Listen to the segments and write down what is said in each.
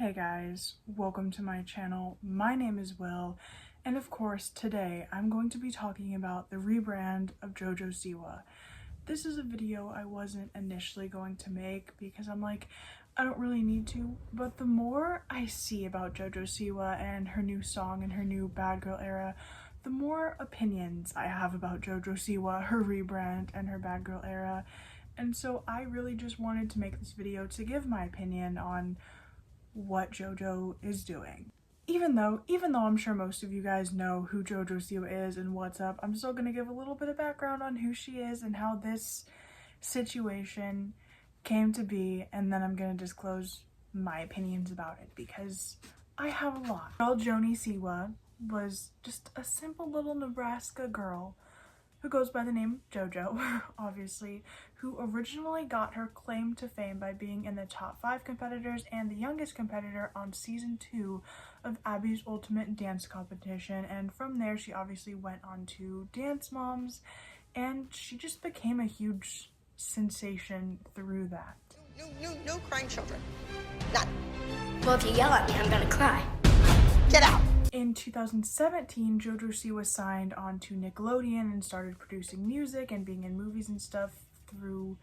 Hey guys, welcome to my channel. My name is Will, and of course today I'm going to be talking about the rebrand of Jojo Siwa. This is a video I wasn't initially going to make because I'm like, I don't really need to, but the more I see about Jojo Siwa and her new song and her new bad girl era, the more opinions I have about Jojo Siwa, her rebrand, and her bad girl era. And so I really just wanted to make this video to give my opinion on what Jojo is doing. Even though I'm sure most of you guys know who Jojo Siwa is and what's up, I'm still gonna give a little bit of background on who she is and how this situation came to be, and then I'm gonna disclose my opinions about it because I have a lot. Girl Jojo Siwa was just a simple little Nebraska girl who goes by the name Jojo, obviously, who originally got her claim to fame by being in the top 5 competitors and the youngest competitor on season 2 of Abby's Ultimate Dance Competition, and from there she obviously went on to Dance Moms, and she just became a huge sensation through that. No crying children. None. Well, if you yell at me, I'm gonna cry. Get out. In 2017, Jojo Siwa signed on to Nickelodeon and started producing music and being in movies and stuff through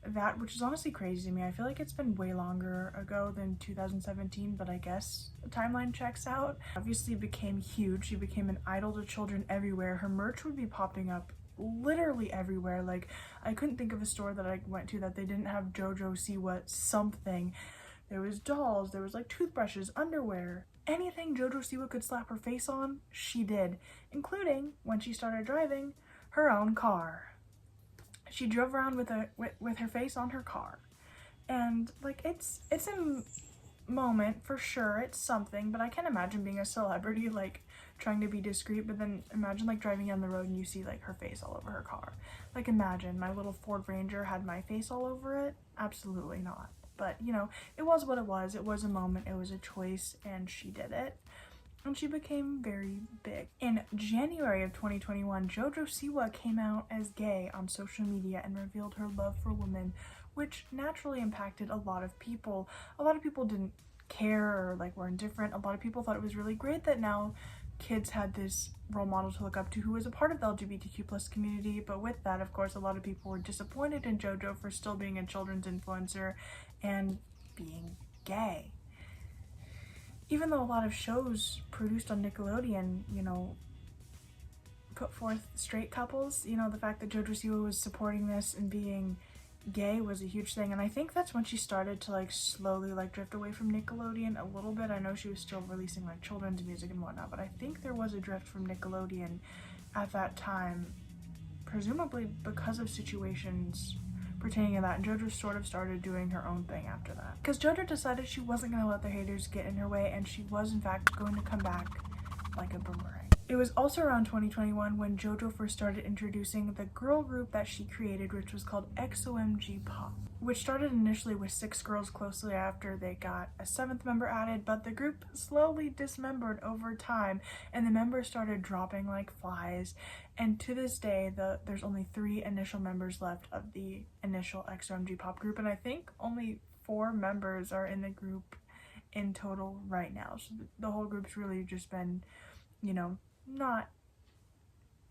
that, which is honestly crazy to me. I feel like it's been way longer ago than 2017, but I guess the timeline checks out. Obviously became huge. She became an idol to children everywhere. Her merch would be popping up literally everywhere. Like, I couldn't think of a store that I went to that they didn't have Jojo Siwa something. There was dolls, there was like toothbrushes, underwear, anything Jojo Siwa could slap her face on, she did, including when she started driving her own car. She drove around with her face on her car, and like it's a moment for sure. It's something, but I can't imagine being a celebrity like trying to be discreet, but then imagine like driving down the road and you see like her face all over her car. Like, imagine my little Ford Ranger had my face all over it. Absolutely not. But, you know, it was what it was. It was a moment, it was a choice, and she did it. And she became very big. In January of 2021, Jojo Siwa came out as gay on social media and revealed her love for women, which naturally impacted a lot of people. A lot of people didn't care or like were indifferent. A lot of people thought it was really great that now kids had this role model to look up to who was a part of the LGBTQ+ community, but with that, of course, a lot of people were disappointed in Jojo for still being a children's influencer and being gay. Even though a lot of shows produced on Nickelodeon, you know, put forth straight couples, you know, the fact that Jojo Siwa was supporting this and being gay was a huge thing, and I think that's when she started to like slowly like drift away from Nickelodeon a little bit. I know she was still releasing like children's music and whatnot, but I think there was a drift from Nickelodeon at that time, presumably because of situations pertaining to that, and Jojo sort of started doing her own thing after that. Because Jojo decided she wasn't going to let the haters get in her way, and she was in fact going to come back like a boomerang. It was also around 2021 when Jojo first started introducing the girl group that she created, which was called XOMG Pop, which started initially with 6 girls. Closely after, they got a 7th member added, but the group slowly dismembered over time and the members started dropping like flies, and to this day there's only 3 initial members left of the initial XOMG Pop group, and I think only 4 members are in the group in total right now. So the whole group's really just been, you know, not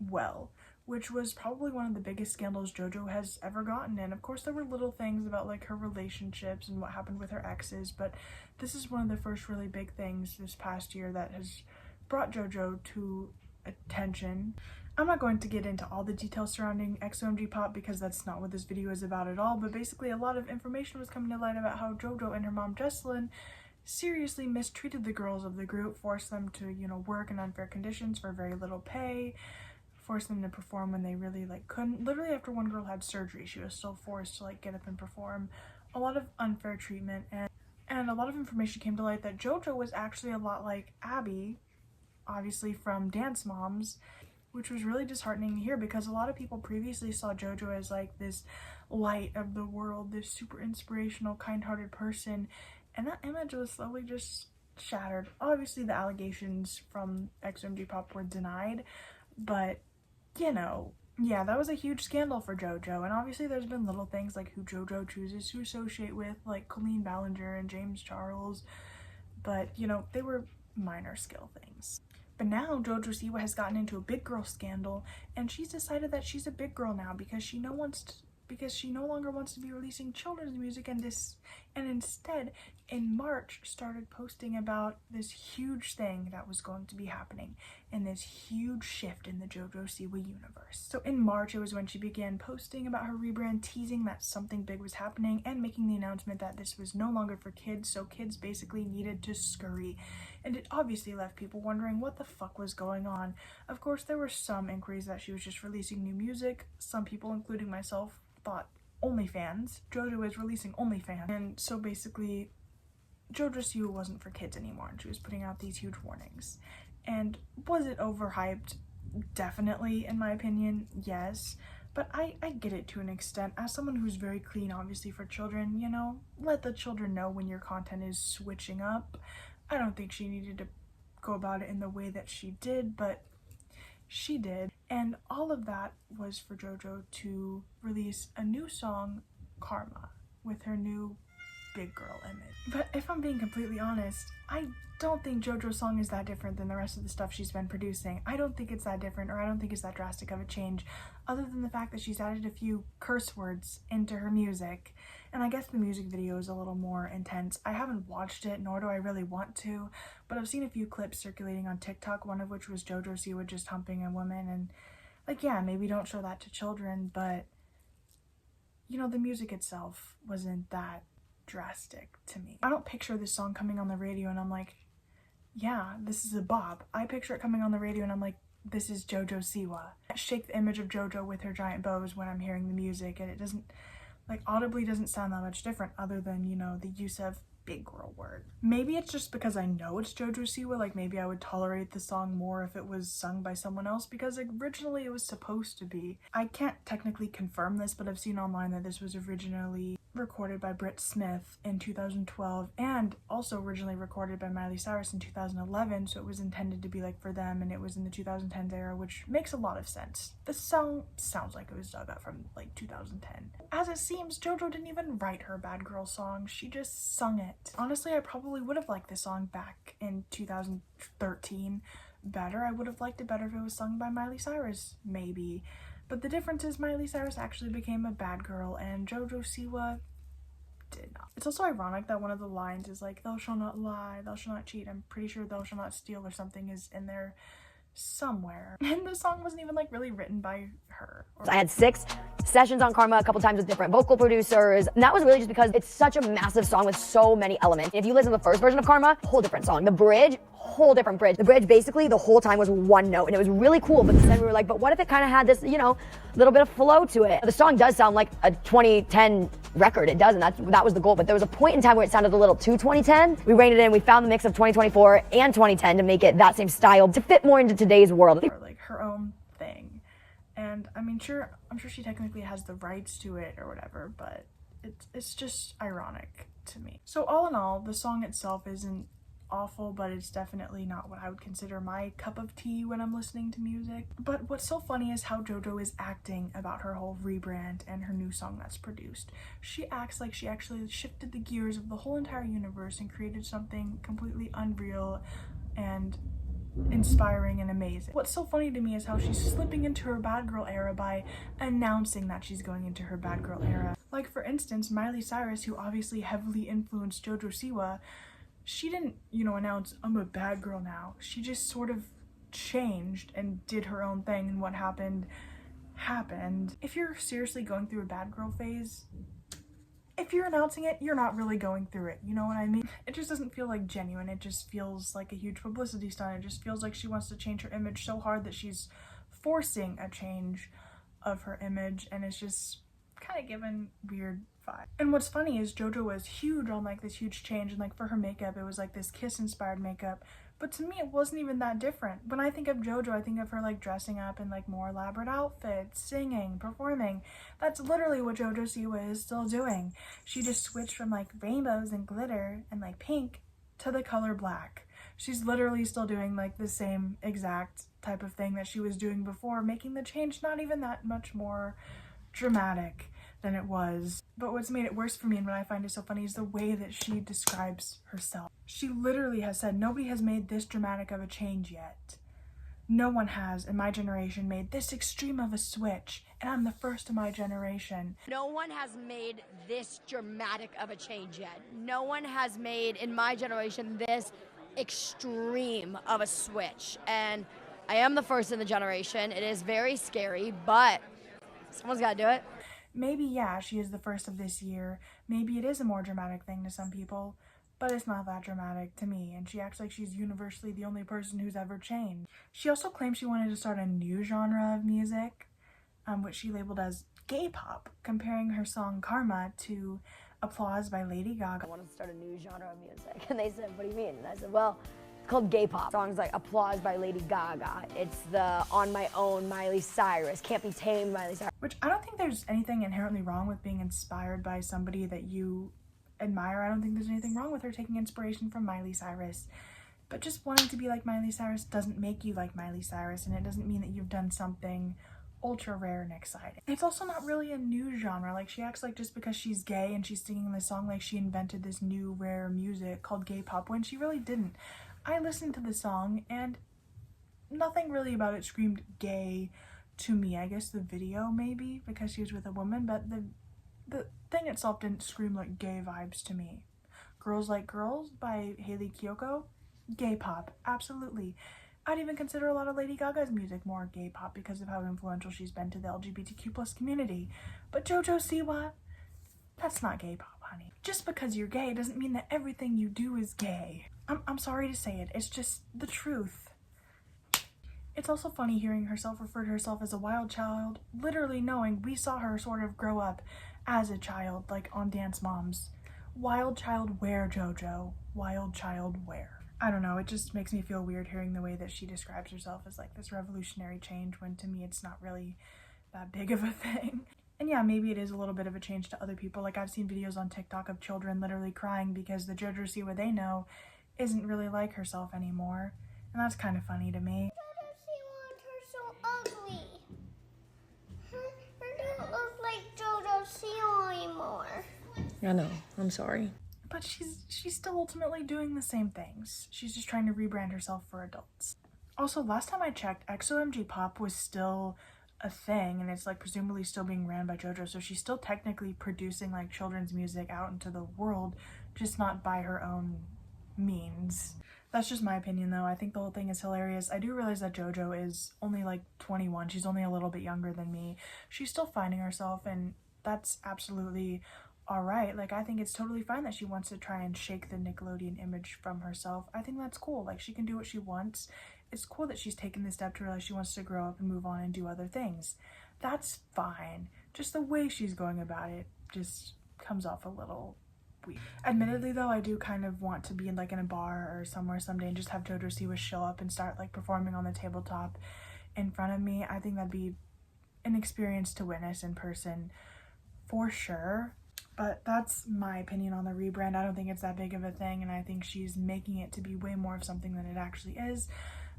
well, which was probably one of the biggest scandals Jojo has ever gotten in. Of course, there were little things about like her relationships and what happened with her exes, but this is one of the first really big things this past year that has brought Jojo to attention. I'm not going to get into all the details surrounding XOMG Pop because that's not what this video is about at all, but basically a lot of information was coming to light about how Jojo and her mom Jessalyn seriously mistreated the girls of the group, forced them to, you know, work in unfair conditions for very little pay, forced them to perform when they really like couldn't. Literally after one girl had surgery, she was still forced to like get up and perform. A lot of unfair treatment, and a lot of information came to light that Jojo was actually a lot like Abby, obviously from Dance Moms, which was really disheartening to hear because a lot of people previously saw Jojo as like this light of the world, this super inspirational, kind-hearted person, and that image was slowly just shattered. Obviously the allegations from XOMG Pop were denied, but you know, yeah, that was a huge scandal for Jojo. And obviously there's been little things like who Jojo chooses to associate with, like Colleen Ballinger and James Charles, but you know, they were minor skill things. But now Jojo Siwa has gotten into a big girl scandal, and she's decided that she's a big girl now because she no longer wants to be releasing children's music, and instead in March started posting about this huge thing that was going to be happening and this huge shift in the Jojo Siwa universe. So in March, it was when she began posting about her rebrand, teasing that something big was happening and making the announcement that this was no longer for kids, so kids basically needed to scurry. And it obviously left people wondering what the fuck was going on. Of course, there were some inquiries that she was just releasing new music. Some people, including myself, thought OnlyFans. Jojo is releasing OnlyFans. And so basically, Jojo Siwa wasn't for kids anymore, and she was putting out these huge warnings. And was it overhyped? Definitely, in my opinion, yes. But I get it to an extent. As someone who's very clean, obviously, for children, you know, let the children know when your content is switching up. I don't think she needed to go about it in the way that she did, but she did. And all of that was for Jojo to release a new song, Karma, with her new big girl image. But if I'm being completely honest, I don't think Jojo's song is that different than the rest of the stuff she's been producing. I don't think it's that different, or I don't think it's that drastic of a change, other than the fact that she's added a few curse words into her music. And I guess the music video is a little more intense. I haven't watched it, nor do I really want to, but I've seen a few clips circulating on TikTok, one of which was Jojo Siwa just humping a woman, and like, yeah, maybe don't show that to children, but you know, the music itself wasn't that drastic to me. I don't picture this song coming on the radio and I'm like, yeah, this is a bop. I picture it coming on the radio and I'm like, this is Jojo Siwa. I shake the image of Jojo with her giant bows when I'm hearing the music, and it doesn't, like, audibly doesn't sound that much different other than, you know, the use of big girl word. Maybe it's just because I know it's Jojo Siwa, like maybe I would tolerate the song more if it was sung by someone else, because originally it was supposed to be. I can't technically confirm this, but I've seen online that this was originally recorded by Britt Smith in 2012 and also originally recorded by Miley Cyrus in 2011, so it was intended to be like for them, and it was in the 2010s era, which makes a lot of sense. The song sounds like it was dug up from like 2010. As it seems, Jojo didn't even write her bad girl song, she just sung it. Honestly, I probably would have liked this song back in 2013 better. I would have liked it better if it was sung by Miley Cyrus, maybe. But the difference is Miley Cyrus actually became a bad girl and Jojo Siwa did not. It's also ironic that one of the lines is like, thou shall not lie, thou shall not cheat. I'm pretty sure thou shall not steal or something is in there somewhere. And the song wasn't even like really written by her. I had 6 sessions on Karma, a couple times with different vocal producers. And that was really just because it's such a massive song with so many elements. If you listen to the first version of Karma, whole different song. The bridge, whole different bridge. The bridge basically the whole time was one note, and it was really cool. But then we were like, but what if it kind of had this, you know, little bit of flow to it? The song does sound like a 2010 record. It does, and that was the goal. But there was a point in time where it sounded a little too 2010. We reined it in. We found the mix of 2024 and 2010 to make it that same style to fit more into today's world. Or like her own thing. And I mean, I'm sure she technically has the rights to it or whatever, but it's just ironic to me. So all in all, the song itself isn't awful, but it's definitely not what I would consider my cup of tea when I'm listening to music. But what's so funny is how Jojo is acting about her whole rebrand and her new song that's produced. She acts like she actually shifted the gears of the whole entire universe and created something completely unreal and inspiring and amazing. What's so funny to me is how she's slipping into her bad girl era by announcing that she's going into her bad girl era. Like, for instance, Miley Cyrus, who obviously heavily influenced Jojo Siwa, she didn't, you know, announce, I'm a bad girl now. She just sort of changed and did her own thing, and what happened. If you're seriously going through a bad girl phase, if you're announcing it, you're not really going through it, you know what I mean? It just doesn't feel like genuine. It just feels like a huge publicity stunt. It just feels like she wants to change her image so hard that she's forcing a change of her image, and it's just kind of given weird vibe. And what's funny is Jojo was huge on like this huge change, and like for her makeup, it was like this Kiss inspired makeup. But to me, it wasn't even that different. When I think of Jojo, I think of her like dressing up in like more elaborate outfits, singing, performing. That's literally what Jojo Siwa is still doing. She just switched from like rainbows and glitter and like pink to the color black. She's literally still doing like the same exact type of thing that she was doing before, making the change not even that much more dramatic. than it was. But what's made it worse for me and what I find is so funny is the way that she describes herself. She literally has said, nobody has made this dramatic of a change yet. No one has in my generation made this extreme of a switch, and I'm the first in my generation. No one has made this dramatic of a change yet. No one has made, in my generation, this extreme of a switch. And I am the first in the generation. It is very scary, but someone's got to do it. Maybe, yeah, she is the first of this year. Maybe it is a more dramatic thing to some people, but it's not that dramatic to me, and she acts like she's universally the only person who's ever changed. She also claimed she wanted to start a new genre of music, which she labeled as gay pop, comparing her song Karma to Applause by Lady Gaga. I wanted to start a new genre of music, and they said, what do you mean? And I said, well, it's called gay pop. Songs like Applause by Lady Gaga. It's the On My Own Miley Cyrus, Can't Be Tamed Miley Cyrus. Which I don't think there's anything inherently wrong with being inspired by somebody that you admire. I don't think there's anything wrong with her taking inspiration from Miley Cyrus. But just wanting to be like Miley Cyrus doesn't make you like Miley Cyrus, and it doesn't mean that you've done something ultra rare and exciting. It's also not really a new genre. Like, she acts like just because she's gay and she's singing this song like she invented this new rare music called gay pop, when she really didn't. I listened to the song and nothing really about it screamed gay to me. I guess the video maybe, because she was with a woman, but the thing itself didn't scream like gay vibes to me. Girls Like Girls by Hayley Kiyoko, gay pop, absolutely. I'd even consider a lot of Lady Gaga's music more gay pop because of how influential she's been to the LGBTQ+ community. But Jojo Siwa, that's not gay pop, honey. Just because you're gay doesn't mean that everything you do is gay. I'm sorry to say it, it's just the truth. It's also funny hearing herself refer to herself as a wild child, literally knowing we saw her sort of grow up as a child, like on Dance Moms. Wild child where, Jojo? Wild child where? I don't know, it just makes me feel weird hearing the way that she describes herself as like this revolutionary change, when to me it's not really that big of a thing. And yeah, maybe it is a little bit of a change to other people. Like, I've seen videos on TikTok of children literally crying because the Jojo Siwa they know isn't really like herself anymore. And that's kind of funny to me. Jojo Siwa, her so ugly. Her don't look like Jojo Siwa anymore. I know, I'm sorry. But she's still ultimately doing the same things. She's just trying to rebrand herself for adults. Also, last time I checked, XOMG Pop was still a thing, and it's like presumably still being ran by JoJo, so she's still technically producing like children's music out into the world, just not by her own means. That's just my opinion though. I think the whole thing is hilarious. I do realize that JoJo is only like 21. She's only a little bit younger than me. She's still finding herself, and that's absolutely alright. Like, I think it's totally fine that she wants to try and shake the Nickelodeon image from herself. I think that's cool. Like, she can do what she wants. It's cool that she's taken the step to realize she wants to grow up and move on and do other things. That's fine. Just the way she's going about it just comes off a little weird. Admittedly though, I do kind of want to be in like in a bar or somewhere someday and just have Jojo Siwa show up and start like performing on the tabletop in front of me. I think that'd be an experience to witness in person for sure. But that's my opinion on the rebrand. I don't think it's that big of a thing, and I think she's making it to be way more of something than it actually is.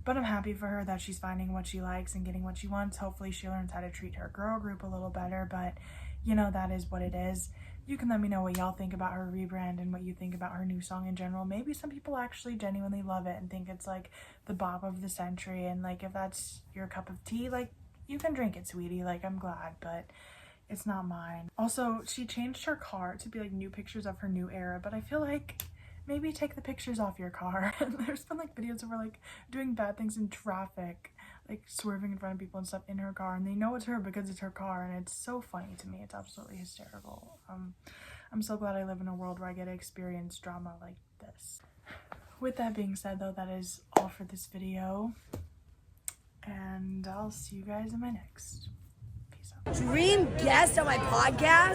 But I'm happy for her that she's finding what she likes and getting what she wants. Hopefully she learns how to treat her girl group a little better, but you know, that is what it is. You can let me know what y'all think about her rebrand and what you think about her new song in general. Maybe some people actually genuinely love it and think it's like the bop of the century, and like if that's your cup of tea, like you can drink it, sweetie. Like, I'm glad, but it's not mine. Also, she changed her car to be like new pictures of her new era, but I feel like maybe take the pictures off your car. There's been like videos of her like doing bad things in traffic, like swerving in front of people and stuff in her car, and they know it's her because it's her car, and it's so funny to me. It's absolutely hysterical. I'm so glad I live in a world where I get to experience drama like this. With that being said though, that is all for this video, and I'll see you guys in my next. Dream guest on my podcast?